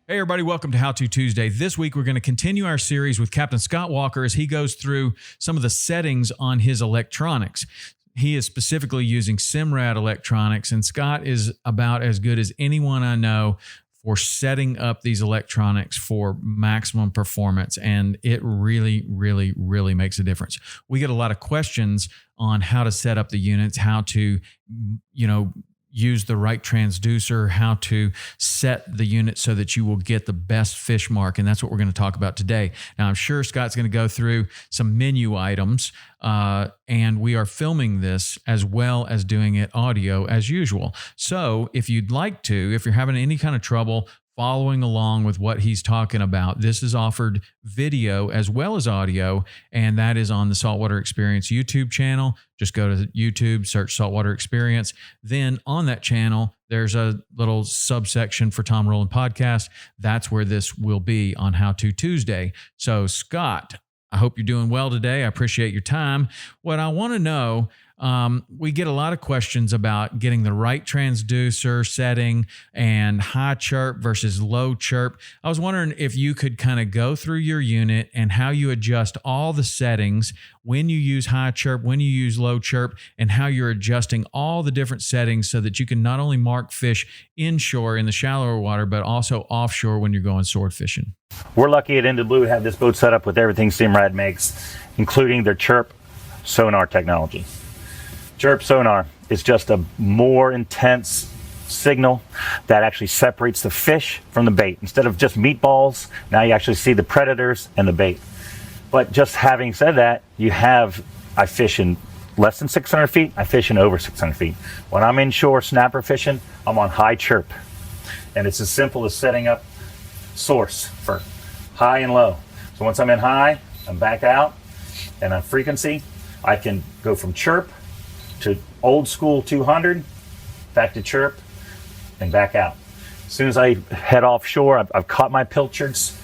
Hey everybody, welcome to How To Tuesday. This week we're going to continue our series with Captain Scott Walker as he goes through some of the settings on his electronics. He is specifically using Simrad electronics, and Scott is about as good as anyone I know for setting up these electronics for maximum performance, and it really makes a difference. We get a lot of questions on how to set up the units, how to, use the right transducer, how to set the unit so that you will get the best fish mark. And that's what we're going to talk about today. Now, I'm sure Scott's going to go through some menu items, and we are filming this as well as doing it audio as usual. So if you'd like to, if you're having any kind of trouble following along with what he's talking about, this is offered video as well as audio, and that is on the Saltwater Experience YouTube channel. Just go to YouTube, search Saltwater Experience. Then on that channel, there's a little subsection for Tom Rowland Podcast. That's where this will be on How To Tuesday. So Scott, I hope you're doing well today. I appreciate your time. What I want to know, we get a lot of questions about getting the right transducer setting and high chirp versus low chirp. I was wondering if you could kind of go through your unit and how you adjust all the settings when you use high chirp, when you use low chirp, and how you're adjusting all the different settings so that you can not only mark fish inshore in the shallower water, but also offshore when you're going sword fishing. We're lucky at Into Blue to have this boat set up with everything Simrad makes, including their Chirp sonar technology. Chirp sonar is just a more intense signal that actually separates the fish from the bait. Instead of just meatballs, now you actually see the predators and the bait. But just having said that, I fish in less than 600 feet, I fish in over 600 feet. When I'm inshore snapper fishing, I'm on high chirp. And it's as simple as setting up source for high and low. So once I'm in high, I'm back out, and on frequency, I can go from chirp to old school 200, back to chirp, and back out. As soon as I head offshore, I've caught my pilchards.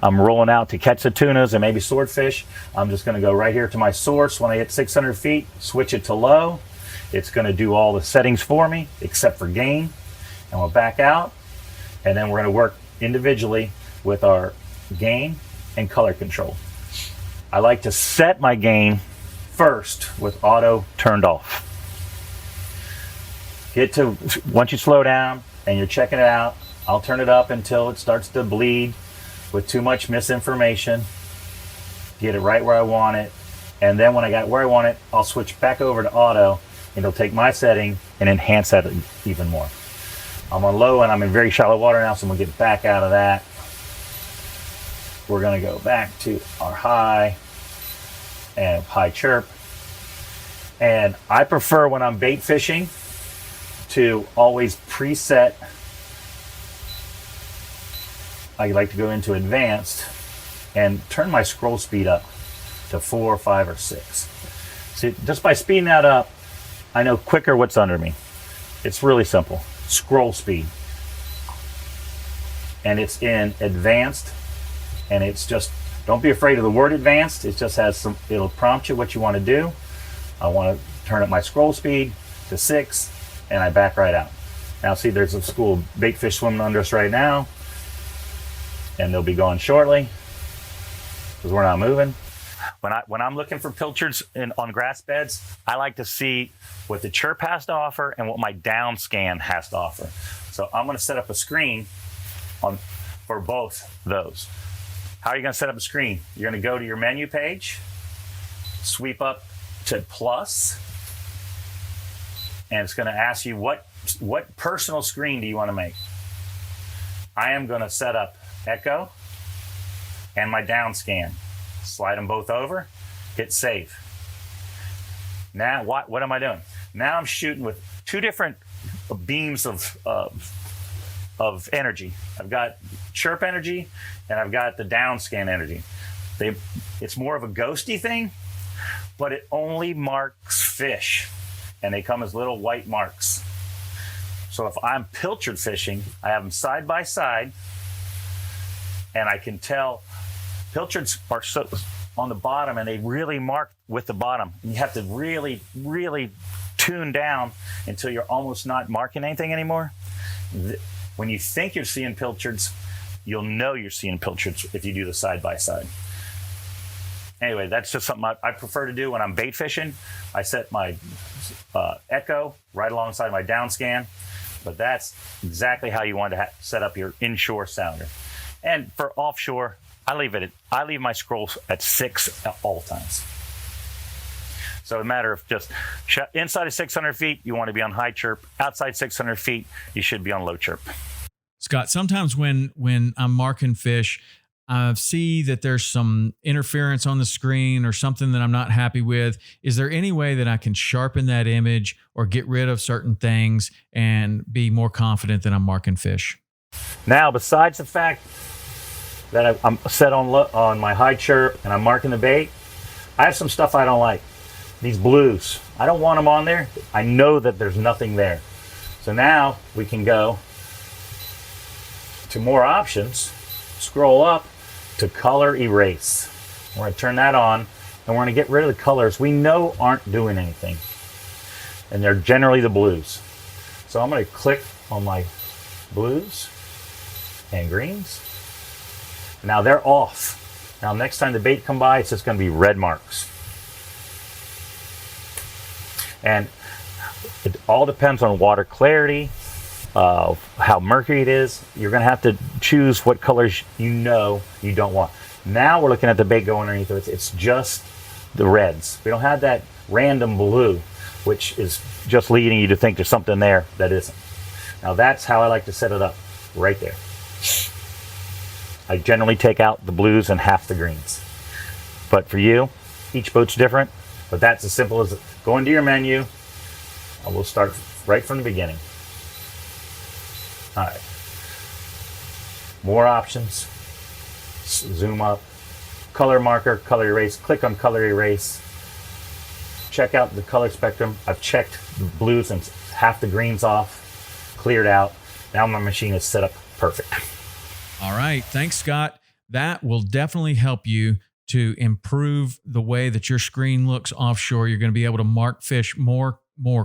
I'm rolling out to catch the tunas and maybe swordfish. I'm just going to go right here to my source. When I hit 600 feet, switch it to low. It's going to do all the settings for me, except for gain. And we'll back out, and then we're going to work individually with our gain and color control. I like to set my gain first with auto turned off. Once you slow down and you're checking it out, I'll turn it up until it starts to bleed with too much misinformation. Get it right where I want it. And then when I got where I want it, I'll switch back over to auto, and it'll take my setting and enhance that even more. I'm on low and I'm in very shallow water now, so I'm gonna get back out of that. We're gonna go back to our high and high chirp. And I prefer when I'm bait fishing to always preset. I like to go into advanced and turn my scroll speed up to 4, 5, or 6. See, just by speeding that up, I know quicker what's under me. It's really simple. Scroll speed. And it's in advanced, and it's just, don't be afraid of the word advanced. It just has it'll prompt you what you want to do. I want to turn up my scroll speed to 6, and I back right out. Now see, there's a school of bait fish swimming under us right now, and they'll be gone shortly because we're not moving. When I'm looking for pilchards on grass beds, I like to see what the Chirp has to offer and what my Downscan has to offer. So I'm going to set up a screen for both those. How are you going to set up a screen? You're going to go to your menu page, sweep up to plus, and it's going to ask you what personal screen do you want to make. I am going to set up Echo and my Downscan. Slide them both over, hit save. Now what am I doing? Now I'm shooting with two different beams of energy. I've got Chirp energy and I've got the Downscan energy. It's more of a ghosty thing, but it only marks fish, and they come as little white marks. So if I'm pilchard fishing, I have them side by side, and I can tell pilchards are so on the bottom, and they really mark with the bottom. And you have to really, really tune down until you're almost not marking anything anymore. When you think you're seeing pilchards, you'll know you're seeing pilchards if you do the side by side. Anyway, that's just something I prefer to do when I'm bait fishing. I set my echo right alongside my downscan, but that's exactly how you want to set up your inshore sounder. And for offshore, I leave my scrolls at 6 at all times. So a matter of just inside of 600 feet, you want to be on high chirp. Outside 600 feet, you should be on low chirp. Scott, sometimes when I'm marking fish, I see that there's some interference on the screen or something that I'm not happy with. Is there any way that I can sharpen that image or get rid of certain things and be more confident that I'm marking fish? Now, besides the fact that I'm set on my high chirp and I'm marking the bait, I have some stuff I don't like. These blues, I don't want them on there. I know that there's nothing there. So now we can go to more options, scroll up to color erase. We're going to turn that on and we're going to get rid of the colors we know aren't doing anything. And they're generally the blues. So I'm going to click on my blues and greens. Now they're off. Now next time the bait come by, it's just going to be red marks. And it all depends on water clarity, how murky it is. You're going to have to choose what colors you know you don't want. Now we're looking at the bait going underneath it. It's just the reds. We don't have that random blue, which is just leading you to think there's something there that isn't. Now that's how I like to set it up, right there. I generally take out the blues and half the greens. But for you, each boat's different. But that's as simple as go into your menu. And we'll start right from the beginning. All right. More options. Zoom up. Color marker, color erase. Click on color erase. Check out the color spectrum. I've checked the blues and half the greens off. Cleared out. Now my machine is set up perfect. All right. Thanks, Scott. That will definitely help you to improve the way that your screen looks offshore. You're going to be able to mark fish more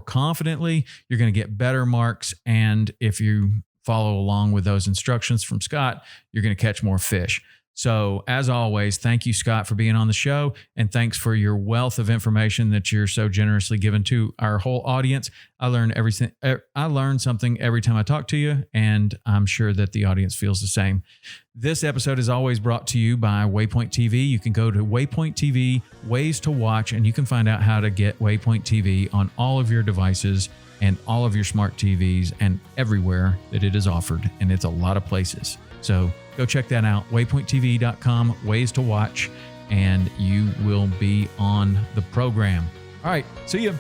confidently. You're going to get better marks. And if you follow along with those instructions from Scott, you're going to catch more fish. So as always, thank you, Scott, for being on the show. And thanks for your wealth of information that you're so generously given to our whole audience. I learn something every time I talk to you, and I'm sure that the audience feels the same. This episode is always brought to you by Waypoint TV. You can go to Waypoint TV, ways to watch, and you can find out how to get Waypoint TV on all of your devices and all of your smart TVs and everywhere that it is offered. And it's a lot of places. So go check that out, waypointtv.com, ways to watch, and you will be on the program. All right, see you.